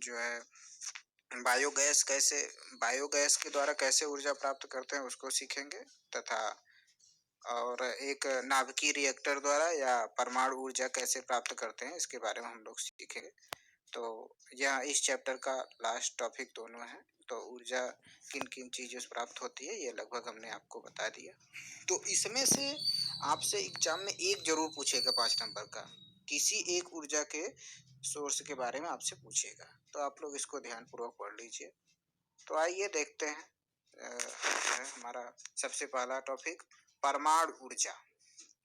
जो है बायोगैस के द्वारा कैसे ऊर्जा प्राप्त करते हैं उसको सीखेंगे, तथा और एक नाभिकीय रिएक्टर द्वारा या परमाणु ऊर्जा कैसे प्राप्त करते हैं इसके बारे में हम लोग सीखेंगे। तो यह इस चैप्टर का लास्ट टॉपिक दोनों है। तो ऊर्जा किन किन चीज़ों से प्राप्त होती है ये लगभग हमने आपको बता दिया। तो इसमें से आपसे एग्जाम में एक जरूर पूछेगा 5 नंबर का, किसी एक ऊर्जा के सोर्स के बारे में आपसे पूछेगा। तो आप लोग इसको ध्यानपूर्वक पढ़ लीजिए। तो आइए देखते हैं हमारा सबसे पहला टॉपिक परमाणु ऊर्जा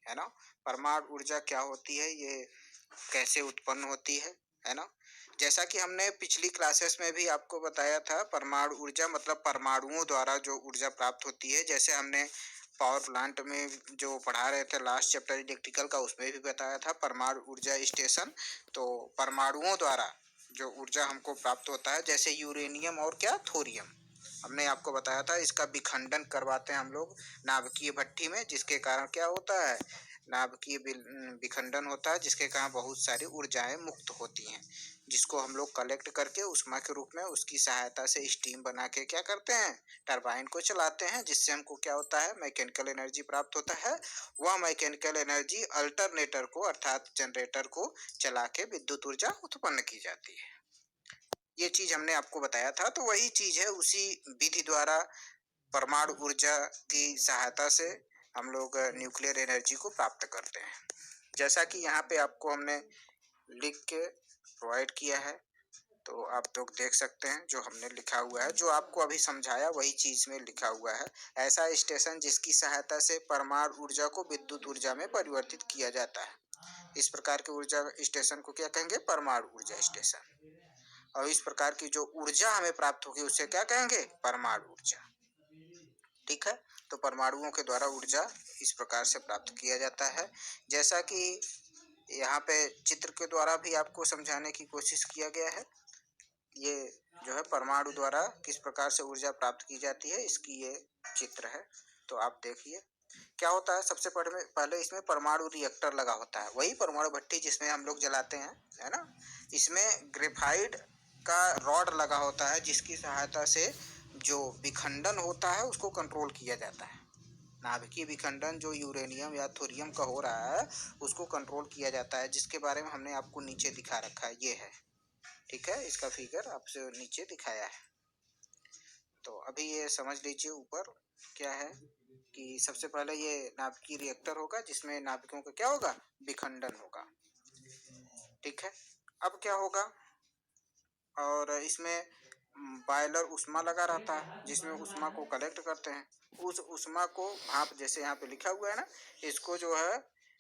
है ना। परमाणु ऊर्जा क्या होती है, ये कैसे उत्पन्न होती है ना। जैसा कि हमने पिछली क्लासेस में भी आपको बताया था, परमाणु ऊर्जा मतलब परमाणुओं द्वारा जो ऊर्जा प्राप्त होती है। जैसे हमने पावर प्लांट में जो पढ़ा रहे थे लास्ट चैप्टर इलेक्ट्रिकल का, उसमें भी बताया था परमाणु ऊर्जा स्टेशन। तो परमाणुओं द्वारा जो ऊर्जा हमको प्राप्त होता है, जैसे यूरेनियम और क्या थोरियम, हमने आपको बताया था इसका विखंडन करवाते हैं हम लोग नाभिकीय भट्ठी में, जिसके कारण क्या होता है, नाभिकीय विखंडन होता है, जिसके कारण बहुत सारी ऊर्जाएं मुक्त होती हैं, जिसको हम लोग कलेक्ट करके उष्मा के रूप में उसकी सहायता से स्टीम बना के क्या करते हैं, टरबाइन को चलाते हैं, जिससे हमको क्या होता है, मैकेनिकल एनर्जी प्राप्त होता है। वह मैकेनिकल एनर्जी अल्टरनेटर को अर्थात जनरेटर को चला के विद्युत ऊर्जा उत्पन्न की जाती है। ये चीज हमने आपको बताया था। तो वही चीज है, उसी विधि द्वारा परमाणु ऊर्जा की सहायता से हम लोग न्यूक्लियर एनर्जी को प्राप्त करते हैं। जैसा कि यहाँ पे आपको हमने लिख के प्रोवाइड किया है, तो आप लोग देख सकते हैं जो हमने लिखा हुआ है, जो आपको अभी समझाया वही चीज में लिखा हुआ है। ऐसा स्टेशन जिसकी सहायता से परमाणु ऊर्जा को विद्युत ऊर्जा में परिवर्तित किया जाता है, इस प्रकार के ऊर्जा स्टेशन को क्या कहेंगे, परमाणु ऊर्जा स्टेशन। और इस प्रकार की जो ऊर्जा हमें प्राप्त होगी उसे क्या कहेंगे, परमाणु ऊर्जा। ठीक है। तो परमाणुओं के द्वारा ऊर्जा इस प्रकार से प्राप्त किया जाता है। जैसा कि यहाँ पे चित्र के द्वारा भी आपको समझाने की कोशिश किया गया है। ये जो है परमाणु द्वारा किस प्रकार से ऊर्जा प्राप्त की जाती है, इसकी ये चित्र है। तो आप देखिए क्या होता है। सबसे पहले इसमें परमाणु रिएक्टर लगा होता है, वही परमाणु भट्टी जिसमें हम लोग जलाते हैं, है ना। इसमें ग्रेफाइट का रॉड लगा होता है, जिसकी सहायता से जो विखंडन होता है उसको कंट्रोल किया जाता है। नाभिकीय विखंडन जो यूरेनियम या थोरियम का हो रहा है उसको कंट्रोल किया जाता है, जिसके बारे में हमने आपको नीचे दिखा रखा है, ये है। ठीक है, इसका फिगर आपसे नीचे दिखाया है। तो अभी ये समझ लीजिए ऊपर क्या है कि सबसे पहले ये नाभिकीय रिएक्टर होगा, जिसमें नाभिकों का क्या होगा, विखंडन होगा। ठीक है। अब क्या होगा, और इसमें बॉयलर उष्मा लगा रहता है, जिसमें उष्मा को कलेक्ट करते हैं। उस उष्मा को भाप, जैसे यहाँ पे लिखा हुआ है ना, इसको जो है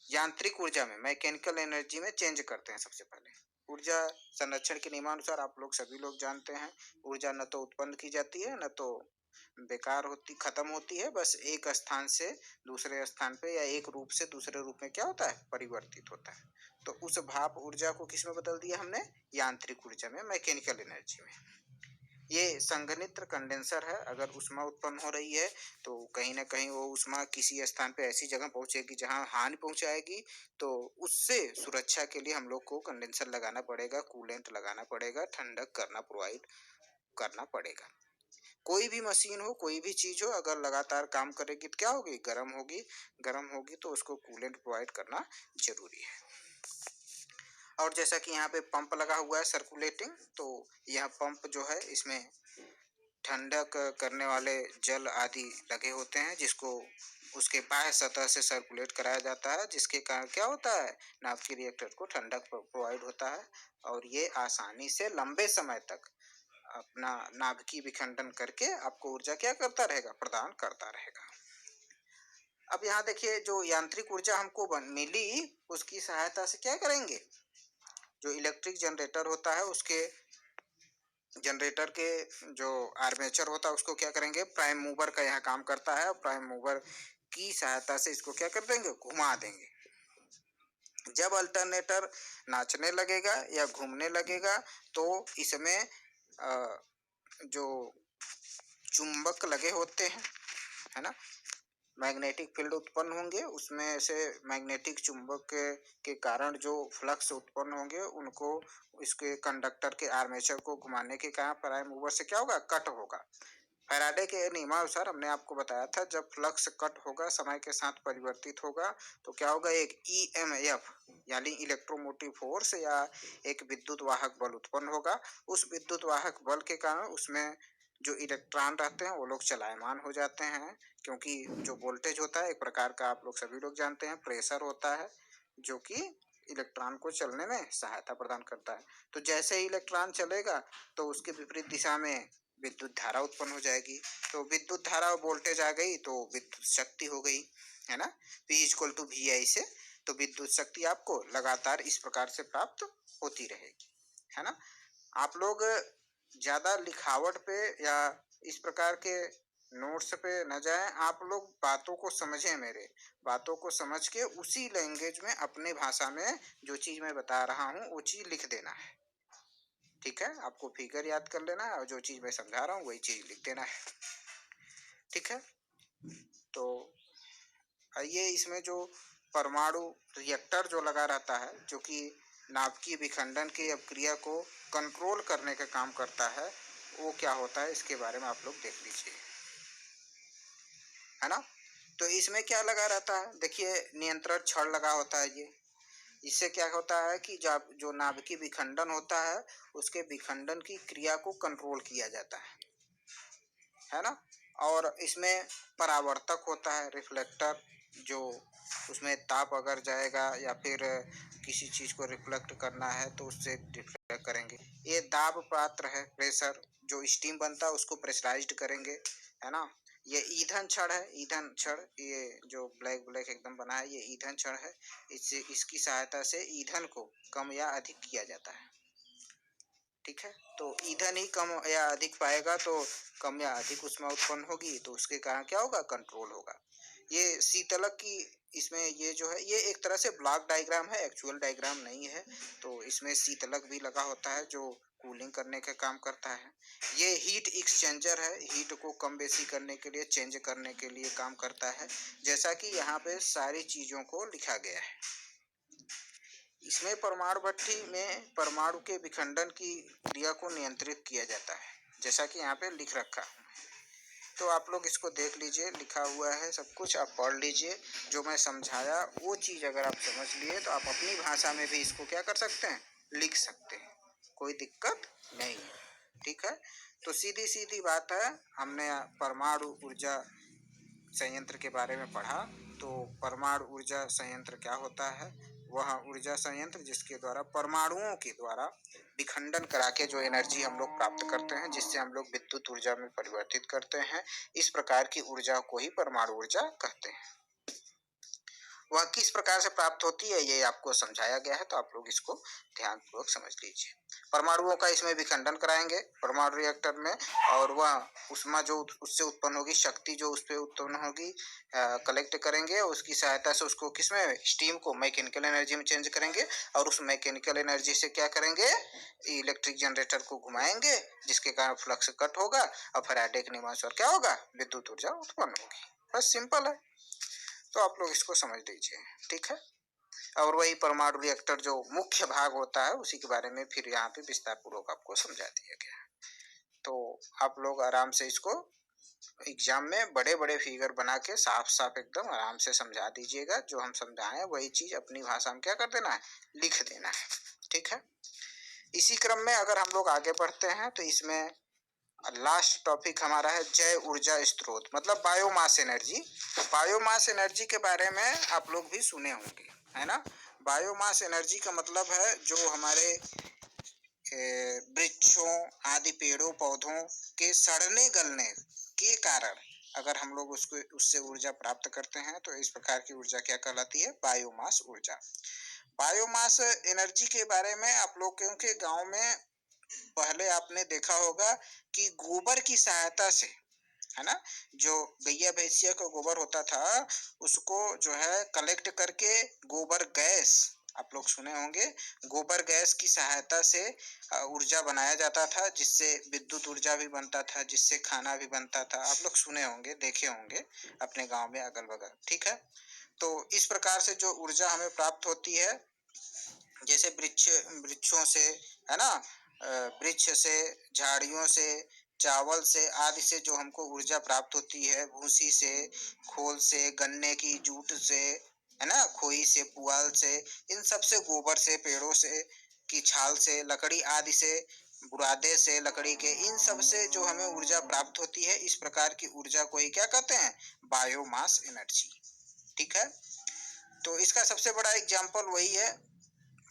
यांत्रिक ऊर्जा में, मैकेनिकल एनर्जी में चेंज करते हैं। सबसे पहले ऊर्जा संरक्षण के नियमानुसार आप लोग सभी लोग जानते हैं, ऊर्जा न तो उत्पन्न की जाती है न तो बेकार होती, खत्म होती है, बस एक स्थान से दूसरे स्थान पे या एक रूप से दूसरे रूप में क्या होता है, परिवर्तित होता है। तो उस भाप ऊर्जा को किस में बदल दिया हमने, यांत्रिक ऊर्जा में, मैकेनिकल एनर्जी में। ये संघनित्र कंडेंसर है। अगर उष्मा उत्पन्न हो रही है तो कहीं ना कहीं वो उष्मा किसी स्थान पे ऐसी जगह पहुंचेगी जहां हानि पहुंचाएगी, तो उससे सुरक्षा के लिए हम लोग को कंडेंसर लगाना पड़ेगा, कूलेंट लगाना पड़ेगा, ठंडक करना, प्रोवाइड करना पड़ेगा। कोई भी मशीन हो, कोई भी चीज हो, अगर लगातार काम करेगी तो क्या होगी, गर्म होगी। गर्म होगी तो उसको कूलेंट प्रोवाइड करना जरूरी है। और जैसा कि यहाँ पे पंप लगा हुआ है सर्कुलेटिंग, तो यह पंप जो है इसमें ठंडक करने वाले जल आदि लगे होते हैं, जिसको उसके बाह्य सतह से सर्कुलेट कराया जाता है, जिसके कारण क्या होता है, नाभिकीय रिएक्टर को ठंडक प्रोवाइड होता है, और ये आसानी से लंबे समय तक अपना नाभिकीय विखंडन करके आपको ऊर्जा क्या करता रहेगा, प्रदान करता रहेगा। अब यहाँ देखिए, जो यांत्रिक ऊर्जा हमको मिली उसकी सहायता से क्या करेंगे, जो इलेक्ट्रिक जनरेटर होता है उसके जनरेटर के जो आर्मेचर होता है उसको क्या करेंगे, प्राइम मूवर का यहाँ काम करता है, और प्राइम मूवर की सहायता से इसको क्या कर देंगे, घुमा देंगे। जब अल्टरनेटर नाचने लगेगा या घूमने लगेगा तो इसमें जो चुंबक लगे होते हैं, है ना, मैग्नेटिक फील्ड उत्पन्न होंगे, उसमें से मैग्नेटिक चुंबक के कारण जो फ्लक्स उत्पन्न होंगे उनको इसके कंडक्टर के आर्मेचर को घुमाने के कारण प्राइम मूवर से क्या होगा, कट होगा। फैराडे के नियमानुसार हमने आपको बताया था, जब फ्लक्स कट होगा समय के साथ परिवर्तित होगा तो क्या होगा, एक ईएमएफ यानी इलेक्ट्रोमोटिव फोर्स या एक विद्युत वाहक बल उत्पन्न होगा। उस विद्युत वाहक बल के कारण उसमें जो इलेक्ट्रॉन रहते हैं वो लोग चलायमान हो जाते हैं, क्योंकि जो वोल्टेज होता है एक प्रकार का, आप लोग सभी लोग जानते हैं, प्रेशर होता है जो कि इलेक्ट्रॉन को चलने में सहायता प्रदान करता है। तो जैसे ही इलेक्ट्रॉन चलेगा तो उसके विपरीत दिशा में विद्युत धारा उत्पन्न हो जाएगी। तो विद्युत धारा और वोल्टेज आ गई तो विद्युत शक्ति हो गई, है ना, P इक्वल टू VI से। तो विद्युत शक्ति आपको लगातार इस प्रकार से प्राप्त होती रहेगी, है ना। आप लोग ज्यादा लिखावट पे या इस प्रकार के नोट्स पे न जाएं, आप लोग बातों को समझें, मेरे बातों को समझ के उसी लैंग्वेज में अपने भाषा में जो चीज मैं बता रहा हूँ वो चीज लिख देना है, ठीक है। आपको फिगर याद कर लेना है और जो चीज मैं समझा रहा हूँ वही चीज लिख देना है, ठीक है। तो ये इसमें जो परमाणु रिएक्टर जो लगा रहता है, जो कि नाभिकीय विखंडन की अपक्रिया को कंट्रोल करने का काम करता है, वो क्या होता है इसके बारे में आप लोग देख लीजिए, है ना। तो इसमें क्या लगा रहता है, देखिए नियंत्रण छड़ लगा होता है ये। इससे क्या होता है कि जब जो नाभिकीय विखंडन होता है उसके विखंडन की क्रिया को कंट्रोल किया जाता है ना। और इसमें परावर्तक होता है, रिफ्लेक्टर, जो उसमें ताप अगर जाएगा या फिर किसी चीज को रिफ्लेक्ट करना है तो उससे रिफ्लेक्ट करेंगे। ये दाब पात्र है, प्रेशर, जो स्टीम बनता है उसको प्रेशराइज्ड करेंगे, है ना। ये ईंधन छड़ है, ईंधन छड़, ये जो ब्लैक ब्लैक एकदम बना है ये ईंधन छड़ है। इससे इसकी सहायता से ईंधन को कम या अधिक किया जाता है, ठीक है। तो ईंधन ही कम या अधिक पाएगा तो कम या अधिक ऊष्मा उत्पन्न होगी, तो उसके कारण क्या होगा, कंट्रोल होगा। ये शीतलक की, इसमें ये जो है ये एक तरह से ब्लॉक डायग्राम है, एक्चुअल डायग्राम नहीं है। तो इसमें शीतलक भी लगा होता है जो कूलिंग करने का काम करता है। ये हीट एक्सचेंजर है, हीट को कम बेसी करने के लिए, चेंज करने के लिए काम करता है, जैसा कि यहाँ पे सारी चीजों को लिखा गया है। इसमें परमाणु भट्ठी में परमाणु के विखंडन की क्रिया को नियंत्रित किया जाता है, जैसा कि यहाँ पे लिख रखा है। तो आप लोग इसको देख लीजिए, लिखा हुआ है सब कुछ, आप पढ़ लीजिए। जो मैं समझाया वो चीज अगर आप समझ लिए तो आप अपनी भाषा में भी इसको क्या कर सकते हैं, लिख सकते हैं, कोई दिक्कत नहीं है, ठीक है। तो सीधी सीधी बात है, हमने परमाणु ऊर्जा संयंत्र के बारे में पढ़ा। तो परमाणु ऊर्जा संयंत्र क्या होता है, वह ऊर्जा संयंत्र जिसके द्वारा परमाणुओं के द्वारा विखंडन करा के जो एनर्जी हम लोग प्राप्त करते हैं, जिससे हम लोग विद्युत ऊर्जा में परिवर्तित करते हैं, इस प्रकार की ऊर्जा को ही परमाणु ऊर्जा कहते हैं। वह किस प्रकार से प्राप्त होती है ये आपको समझाया गया है, तो आप लोग इसको ध्यानपूर्वक समझ लीजिए। परमाणुओं का इसमें विखंडन कराएंगे परमाणु रिएक्टर में, और वह ऊष्मा जो उससे उत्पन्न होगी, शक्ति जो उस पर उत्पन्न होगी, कलेक्ट करेंगे, और उसकी सहायता से उसको किसमें, स्टीम को मैकेनिकल एनर्जी में चेंज करेंगे, और उस मैकेनिकल एनर्जी से क्या करेंगे, इलेक्ट्रिक जनरेटर को घुमाएंगे, जिसके कारण फ्लक्स कट होगा और फैराडे के नियमानुसार क्या होगा, विद्युत ऊर्जा उत्पन्न होगी। बस सिंपल है, तो आप लोग इसको समझ लीजिए, ठीक है। और वही परमाणु रिएक्टर जो मुख्य भाग होता है उसी के बारे में फिर यहाँ पे विस्तार पूर्वक आपको समझा दिया गया है। तो आप लोग आराम से इसको एग्जाम में बड़े बड़े फिगर बना के साफ साफ एकदम आराम से समझा दीजिएगा। जो हम समझाएं वही चीज अपनी भाषा में क्या कर देना है, लिख देना है, ठीक है। इसी क्रम में अगर हम लोग आगे बढ़ते हैं तो इसमें लास्ट टॉपिक हमारा है जैव ऊर्जा स्रोत, मतलब बायोमास एनर्जी। बायोमास एनर्जी के बारे में आप लोग भी सुने होंगे, है ना। बायोमास एनर्जी का मतलब है जो हमारे वृक्षों आदि पेड़ों पौधों के सड़ने गलने के कारण अगर हम लोग उसको उससे ऊर्जा प्राप्त करते हैं तो इस प्रकार की ऊर्जा क्या कहलाती है, बायोमास ऊर्जा। बायोमास एनर्जी के बारे में आप लोग के गांव में पहले आपने देखा होगा कि गोबर की सहायता से, है ना, जो गैया भैंसिया का गोबर होता था उसको जो है कलेक्ट करके गोबर गैस आप लोग सुने होंगे, गोबर गैस की सहायता से ऊर्जा बनाया जाता था, जिससे विद्युत ऊर्जा भी बनता था, जिससे खाना भी बनता था। आप लोग सुने होंगे, देखे होंगे अपने गांव में अगल बगल। ठीक है, तो इस प्रकार से जो ऊर्जा हमें प्राप्त होती है, जैसे वृक्षों से, है ना, वृक्ष से, झाड़ियों से, चावल से आदि से जो हमको ऊर्जा प्राप्त होती है, भूसी से, खोल से, गन्ने की जूट से, है ना, खोई से, पुआल से, इन सब से, गोबर से, पेड़ों से की छाल से, लकड़ी आदि से, बुरादे से, लकड़ी के, इन सब से जो हमें ऊर्जा प्राप्त होती है, इस प्रकार की ऊर्जा को ही क्या कहते हैं? Biomass energy. ठीक है, तो इसका सबसे बड़ा एग्जाम्पल वही है।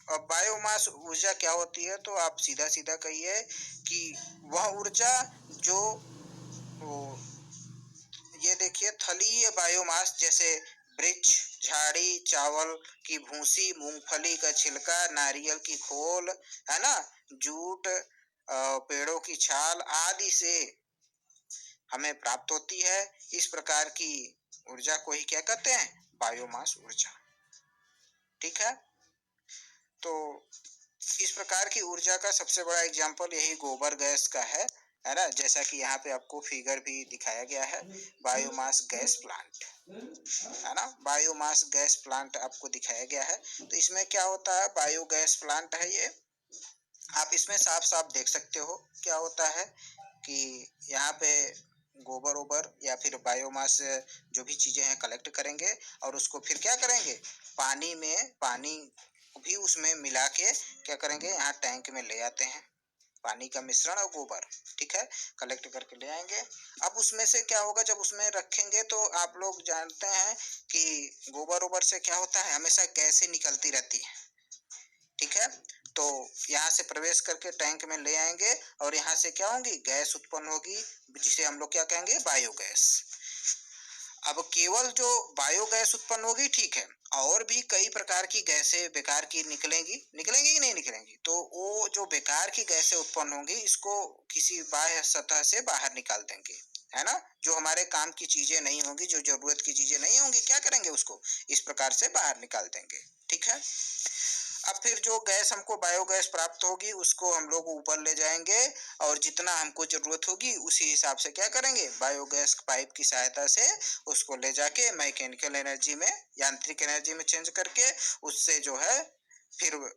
अब बायोमास ऊर्जा क्या होती है, तो आप सीधा सीधा कहिए कि वह ऊर्जा जो, ये देखिए, थलीय बायोमास, जैसे वृक्ष, झाड़ी, चावल की भूसी, मूंगफली का छिलका, नारियल की खोल, है ना, जूट, पेड़ों की छाल आदि से हमें प्राप्त होती है। इस प्रकार की ऊर्जा को ही क्या कहते हैं? बायोमास ऊर्जा। ठीक है, तो इस प्रकार की ऊर्जा का सबसे बड़ा एग्जाम्पल यही गोबर गैस का है ना, जैसा कि यहाँ पे आपको फिगर भी दिखाया गया है, बायोमास गैस प्लांट, है ना, बायोमास गैस प्लांट आपको दिखाया गया है। तो इसमें क्या होता है? बायोगैस प्लांट है ये। आप इसमें साफ साफ देख सकते हो क्या होता है कि यहाँ पे गोबर ओबर या फिर बायोमास जो भी चीजें हैं कलेक्ट करेंगे, और उसको फिर क्या करेंगे? पानी भी उसमें मिला के क्या करेंगे? यहाँ टैंक में ले आते हैं, पानी का मिश्रण और गोबर, ठीक है, कलेक्ट करके ले आएंगे। अब उसमें से क्या होगा? जब उसमें रखेंगे तो आप लोग जानते हैं कि गोबर ओबर से क्या होता है? हमेशा गैसें निकलती रहती है। ठीक है, तो यहाँ से प्रवेश करके टैंक में ले आएंगे, और यहाँ से क्या होगी? गैस उत्पन्न होगी, जिसे हम लोग क्या कहेंगे? बायोगैस। अब केवल जो बायोगैस उत्पन्न होगी, ठीक है, और भी कई प्रकार की गैसें बेकार की निकलेंगी कि नहीं निकलेंगी? तो वो जो बेकार की गैसें उत्पन्न होंगी, इसको किसी बाह्य सतह से बाहर निकाल देंगे, है ना। जो हमारे काम की चीजें नहीं होंगी, जो जरूरत की चीजें नहीं होंगी, क्या करेंगे? उसको इस प्रकार से बाहर निकाल देंगे। ठीक है, अब फिर जो गैस हमको बायोगैस प्राप्त होगी, उसको हम लोग ऊपर ले जाएंगे, और जितना हमको जरूरत होगी उसी हिसाब से क्या करेंगे? बायोगैस पाइप की सहायता से उसको ले जाके मैकेनिकल एनर्जी में, यांत्रिक एनर्जी में चेंज करके, उससे जो है फिर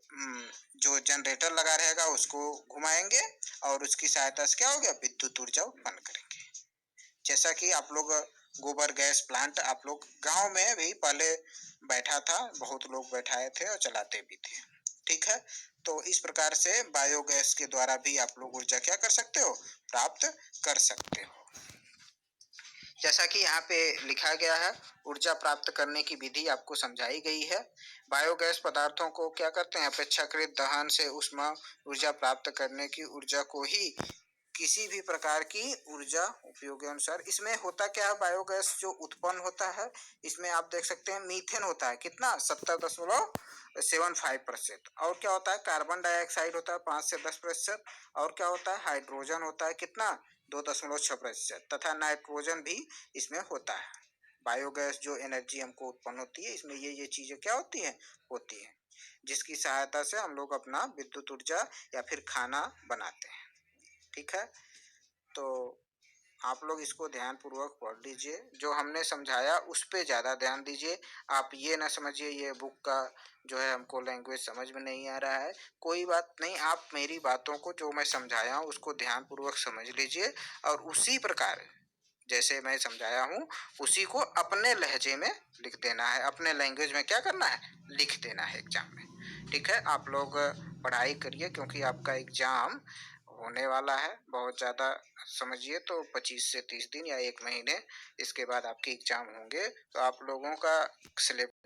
जो जनरेटर लगा रहेगा उसको घुमाएंगे, और उसकी सहायता से क्या हो गया? विद्युत ऊर्जा उत्पन्न करेंगे। जैसा कि आप लोग गोबर गैस प्लांट आप लोग गांव में भी पहले बैठा था, बहुत लोग बैठाए थे और चलाते भी थे। ठीक है, तो इस प्रकार से बायोगैस के द्वारा भी आप लोग ऊर्जा क्या कर सकते हो? प्राप्त कर सकते हो। जैसा कि यहाँ पे लिखा गया है, ऊर्जा प्राप्त करने की विधि आपको समझाई गई है। बायोगैस पदार्थों को क्या करते हैं? अपेक्षाकृत दहन से ऊष्मा ऊर्जा प्राप्त करने की ऊर्जा को ही किसी भी प्रकार की ऊर्जा उपयोग अनुसार। इसमें होता क्या है? बायोगैस जो उत्पन्न होता है, इसमें आप देख सकते हैं मीथेन होता है, कितना? 70.75%। और क्या होता है? कार्बन डाइऑक्साइड होता है 5 से 10%। और क्या होता है? हाइड्रोजन होता है, कितना? 2.6%। तथा नाइट्रोजन भी इसमें होता है। बायोगैस जो एनर्जी हमको उत्पन्न होती है, इसमें ये चीजें क्या होती हैं, जिसकी सहायता से हम लोग अपना विद्युत ऊर्जा या फिर खाना बनाते हैं। ठीक है, तो आप लोग इसको ध्यान पूर्वक पढ़ लीजिए, जो हमने समझाया उस पे ज़्यादा ध्यान दीजिए। आप ये ना समझिए ये बुक का जो है हमको लैंग्वेज समझ में नहीं आ रहा है, कोई बात नहीं, आप मेरी बातों को जो मैं समझाया हूँ उसको ध्यान पूर्वक समझ लीजिए, और उसी प्रकार जैसे मैं समझाया हूँ उसी को अपने लहजे में लिख देना है, अपने लैंग्वेज में क्या करना है? लिख देना है एग्जाम में। ठीक है, आप लोग पढ़ाई करिए, क्योंकि आपका एग्जाम होने वाला है बहुत ज़्यादा, समझिए तो 25 से 30 दिन या 1 महीने, इसके बाद आपके एग्जाम होंगे। तो आप लोगों का सिलेबस